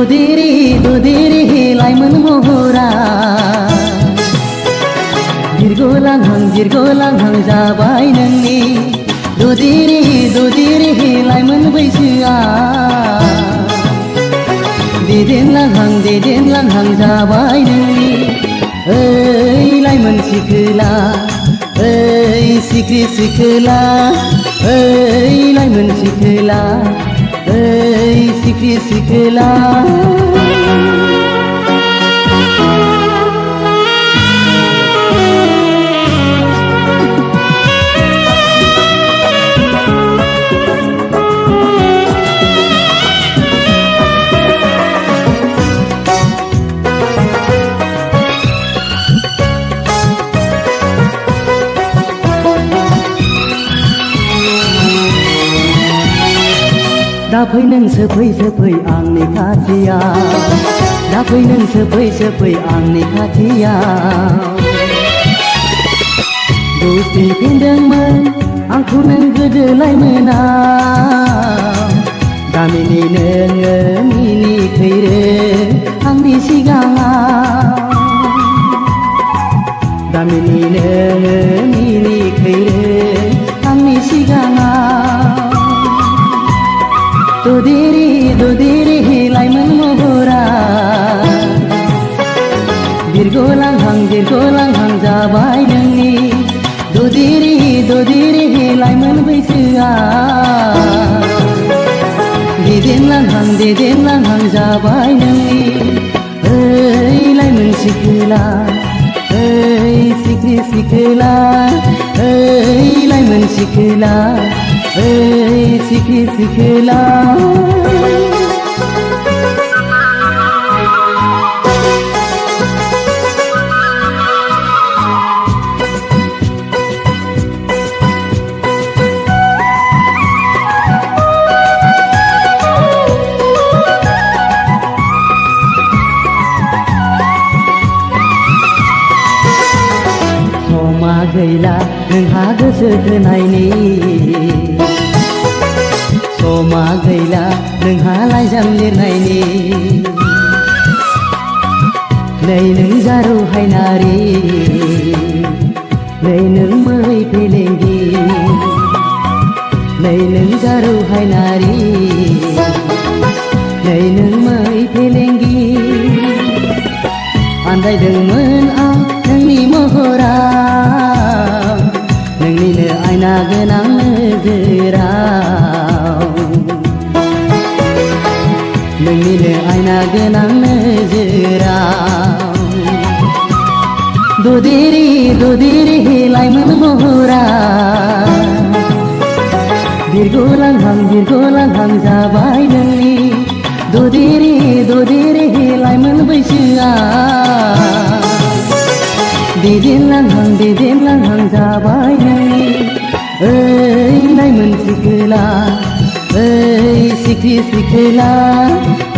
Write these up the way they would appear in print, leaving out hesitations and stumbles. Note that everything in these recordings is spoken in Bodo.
ददेरे लाइमोन महरा बिरगलांहां जाबाय नोंनि ददेरे लाइमोन बैसोआ देदेनलांहां जाबाय नोंनि ओइ लाइमोन सिखोला ओइ सिखोला ओइ लाइमोन सिखोला ओइ सिखोला दा फै नों सोफै आंनि खाथियाव दा फै नों सोफै आंनि खाथियाव दसे फिनदोंमोन आंखौ नों गोदो लाइमोनाव गामिनि नोङो मिनिखैरो आंनि सिगाङाव गामिनि नोङो मिनिखैरो आंनि सिगाङाव ददेरे लाइमोन महरा बिरगलांहां जाबाय नोंनि ददेरे लाइमोन बैसोआ देदेनलांहां जाबाय नोंनि ओइ लाइमोन सिखोला ओइ सिखोला ओइ लाइमोन सिखोला ओइ सिखोला समा गैला नोंहा गोसो थोनायनि समा गैला नोंहा लाइजाम लिरनायनि नै नों जारौ हायनारि नै नों मै फेलेंगि नै नों जारौ हायनारि नै नों मै फेलेंगि आन्दायदोंमोन आं नोंनि महराव नोंनिनो आयना गोनां नोजोराव नोंनिनो आयना गोनां नोजोराव ददेरे लाइमोन महरा बिरगलांहां जाबाय नोंनि ददेरे लाइमोन बैसोआ देदेनलांहां जाबाय नोंनि ओइ लाइमोन सिखोला ओइ सिखोला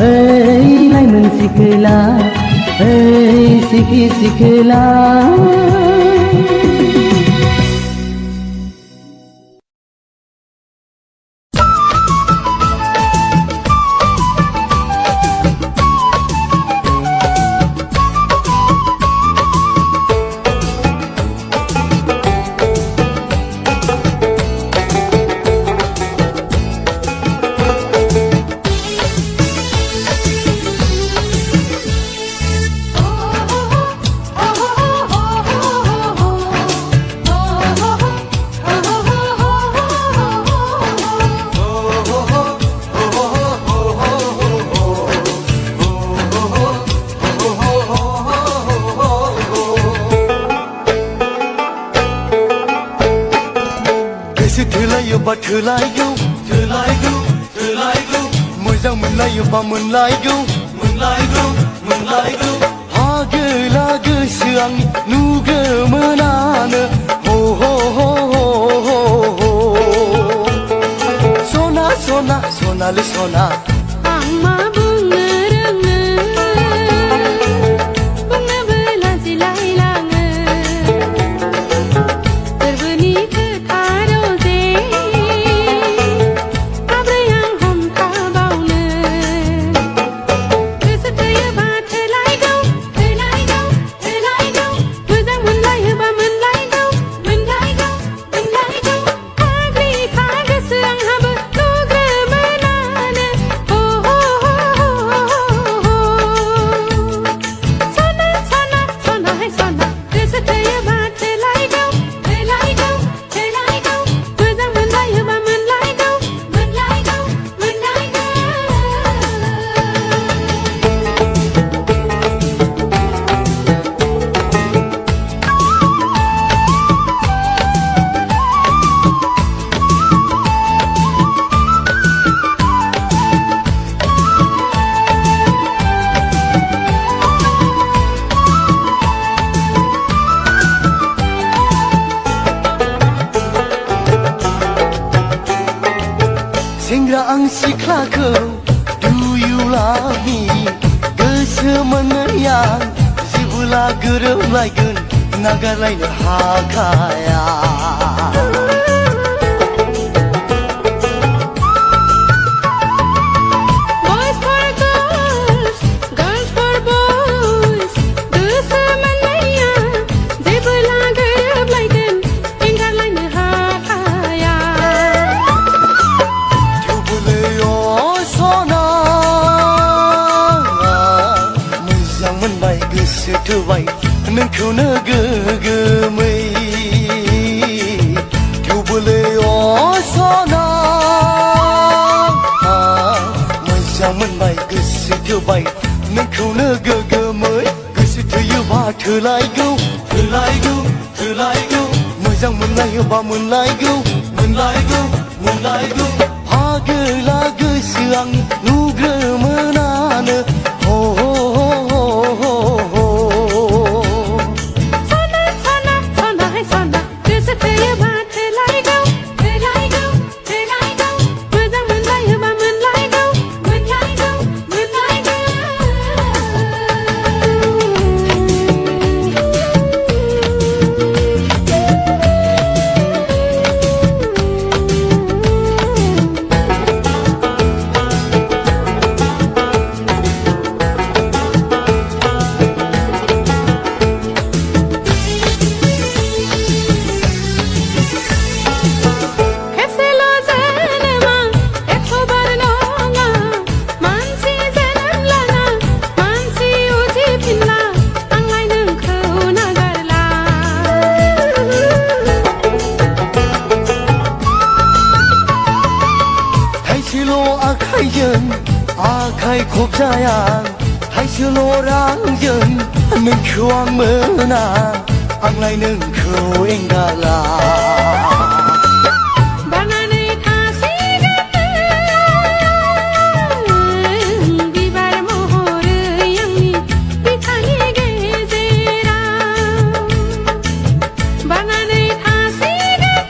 ओइ लाइमोन सिखोला ओइ सिखोला मोजां मोनलायोबा मोनलायगौ आगोला गोसो आंनि नुगोमोनानो हो हो हो हो हो सना सना सनालै सना आं मा बुंनो रोङो बुंनोबो लाजिलायलाङो गोरबोनि खोथा रजे माब्रै आं हमथाबावनो सेंग्रा आं सिख्लाखौ Do you love me गोसो मोननाया जेबोला गोरोबलायगोन नागारलायनो हाखाया Boys for girls, girls for boys गोसो मोननाया जेबोला गोरोबलायगोन एंगारलायनो हाखाया थेवबोलै सना मोजां मोनबाय गोसो थोबाय नोंखौनो गोगोमै थेवबोलै सना मोजां मोनबाय गोसो थोबाय नोंखौनो गोगोमै गोसो थोयोबा थोलायगौ थोलायगौ थोलायगौ मोजां मोनलायोबा मोनलायगौ मोनलायगौ मोनलायगौ फागोला गोसो आंनि नुग्रोमोनानो हो हो हो हो हो Sana sana sana hay sana गोसो थोयोबा थोलायगौ थोलायगौ थोलायगौ मोजां मोनलायोबा मोनलायगौ मोनलायगौ मोनलायगौ खेबसेल' जोनोमा एखबार नङा मानसि जोनोम लाना मानसि उजिफिनला आंलाय नोंखौ नागारला थाइसेल' आखाइजों आखाइ खबजाया थाइसेल' रांजों नोंखौ आं मोना आंलाय नोंखौ एंगारला बारनानै थासिगोन बिबार महरै आंनि बिखानि गेजेराव बारनानै थासिगोन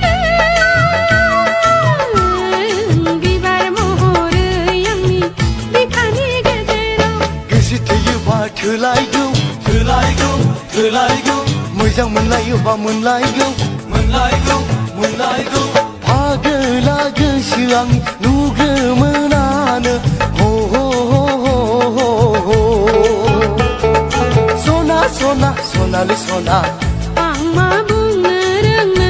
बिबार महरै आंनि बिखानि गेजेराव गोसो थोयोबा थोलायगौ थोलायगौ थोलायगौ मोजां मोनलायोबा मोनलायगौ मोनलायगौ मोनलायगौ फागोला गोसो आंनि नुग्रोमोनानो हो हो हो हो हो सना सना सनालै सना आं मा बुंनो रोंनो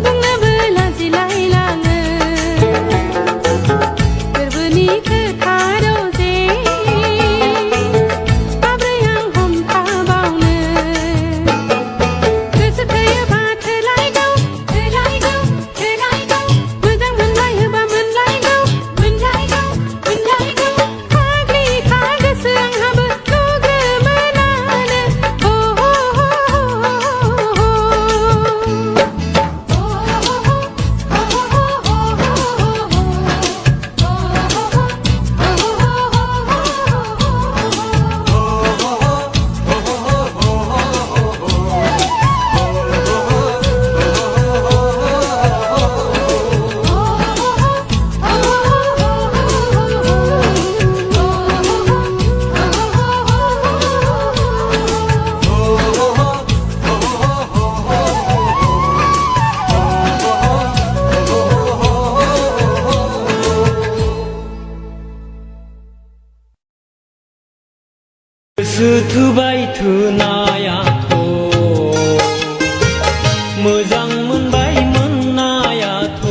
बुंनोबो लाजिलायलाङो गोरबोनि खोथा रजे माब्रै आं हमथाबावनो गोसो थोयोबा थोलायगौ थोलायगौ थोलायगौ मोजां मोनलायोबा मोनलायगौ मोनलायगौ मोनलायगौ फाग्लिखा गोसो आंहाबो नुग्रोमोनानो हो हो हो हो गोसो थोबाय थोनायाथ' मोजां मोनबाय मोननायाथ'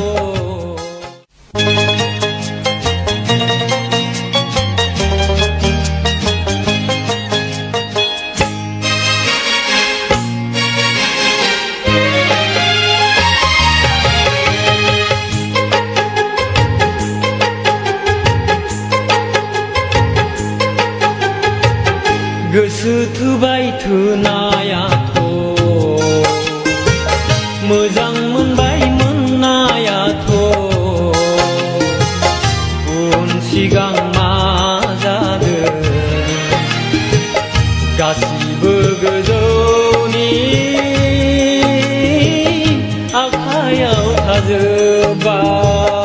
गोसो थोबाय थोनायाथ' मोजां मोनबाय मोननायाथ' उन सिगां मा जादों गासिबो गोजौनि आखायाव थाजोब्बाय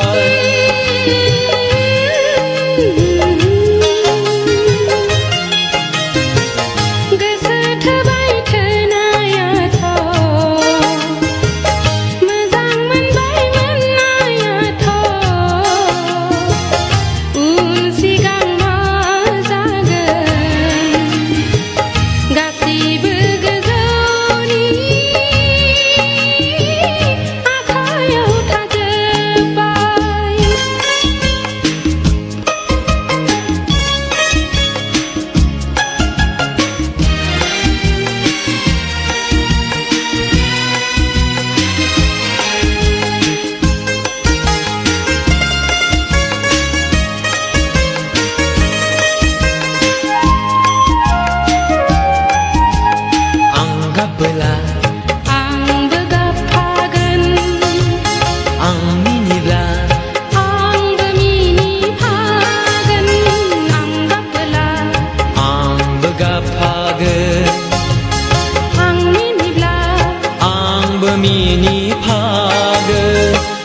गामिनि फागो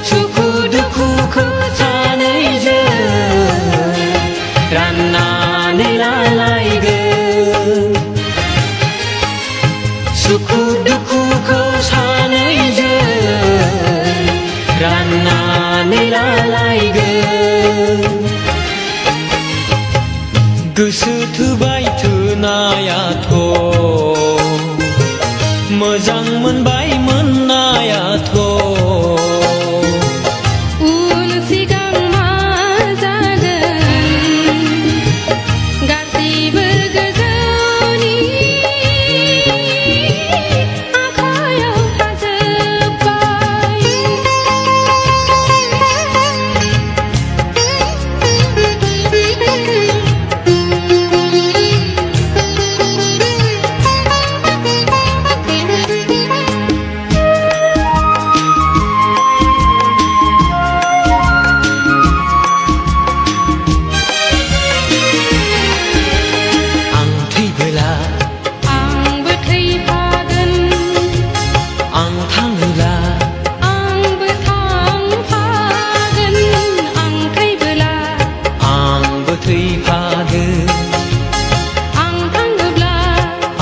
सुखु दुखुखौ सानैजों राननानै लालायगोन सुखु दुखुखौ सानैजों राननानै लालायगोन गोसो थोबाय थोनायाथ' मोजां मोनबाय मोननायाथ' उन सिगां मा जागोन गासैबो गोजौनि आखायाव थाजोब्बाय आं थैबोला आंबो थैफागोन आं थाङोला आंबो थांफागोन आं थैबोला आंबो थैफागोन आं थाङोब्ला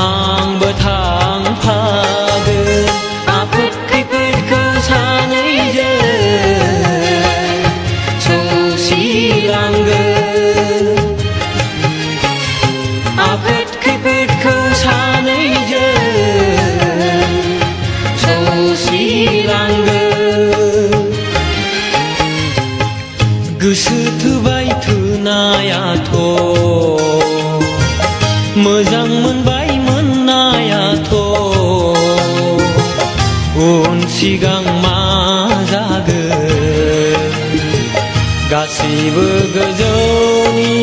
आंबो थांफागोन आफोद खैफोदखौ सानैजों सौसिलांगोन आफोद खैफोदखौ सानैजों सौसिलांगोन गोसो थोबाय थोनायाथ' मोजां मोनबाय मोननायाथ' उन सिगां मा जागोन गासैबो गोजौनि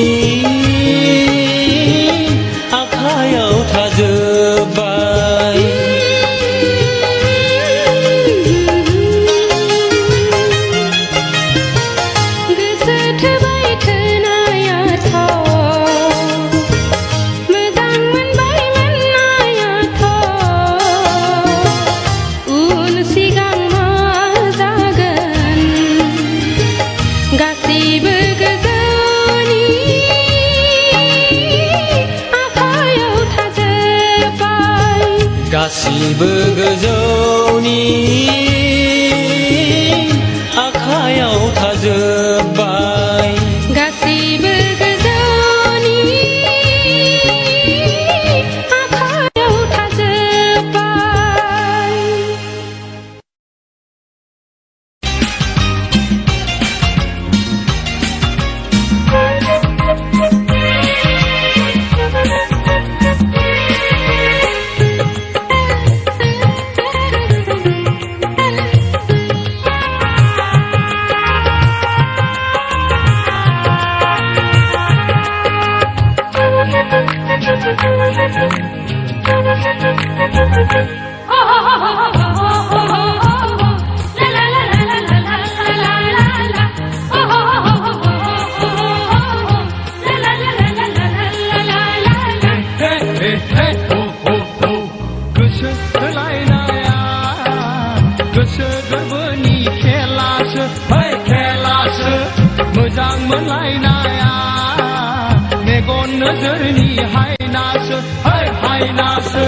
आखायाव थाजोब्बाय गोसो थोबाय थोनायाथ' मोजां मोनबाय मोननायाथ' उन सिगां मा जागोन गासैबो गोजौनि आखायाव थाजोब्बाय गासिबो गोजौनि आखायाव थाजोब्बाय गासैबो गोजौनि आखायाव थाजोब्बाय गोसो थोलायनाया गोसो गोरबोनि खेलासो खेलासो मोजां मोनलायनाया मेगन नोजोरनि हायनासो हायनासो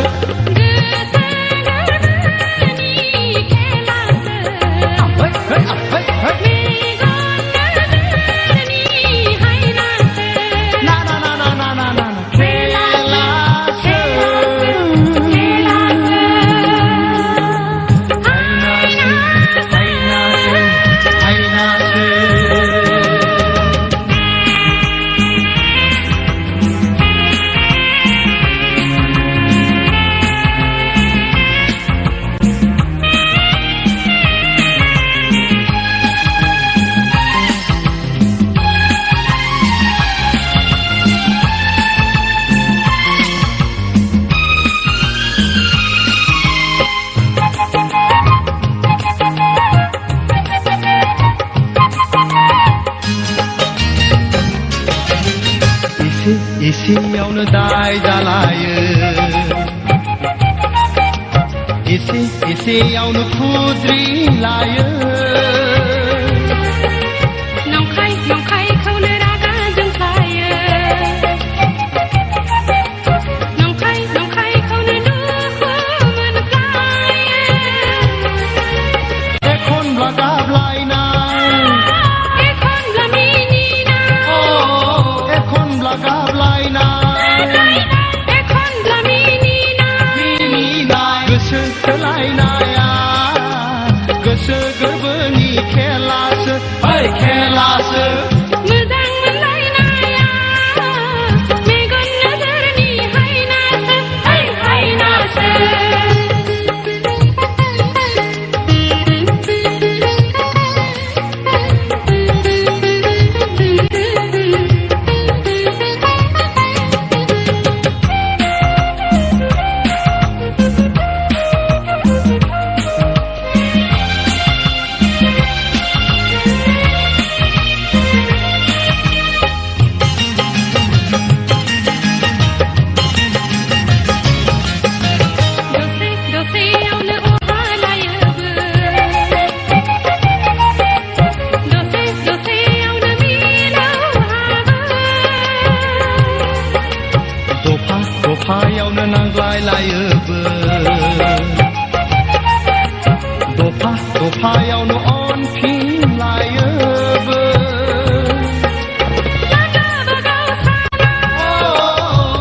इसेयावनो दाय जालायो एसे एसेयावनो खुद्रि लायो नंखाय नंखायखौनो रागा जोंफ्लायो नंखाय नंखायखौनो दुखु मोनफ्लायो एखनब्ला गाबलायनाय एखनब्ला मिनिनाय एखनब्ला गाबलायनाय एखनब्ला मिनिनाय गोसो थोलायनाया गोसो गोरबोनि खेलासो खेलासो मोजां मोनलायनाया मेगन नोजोरनि हायनासो हायनासो दसेयावनो अहालायोबो दसेयावनो मिलावहाबो दफा दफायावनो नांज्लायलायोबो दफा दफायावनो अनफिनलायोबो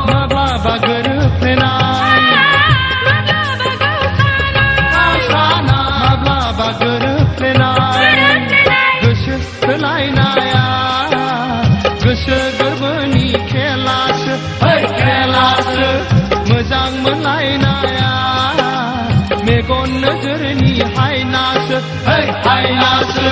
माब्लाबा गोरोबफ्लेनाय माब्लाबा गोरोबफ्लेनाय गोसो थोलायनाया गोसो गोरबोनि खेलासो खेलासो मोजां मोनलायनाया मेगन नोजोरनि हायनासो हायनासो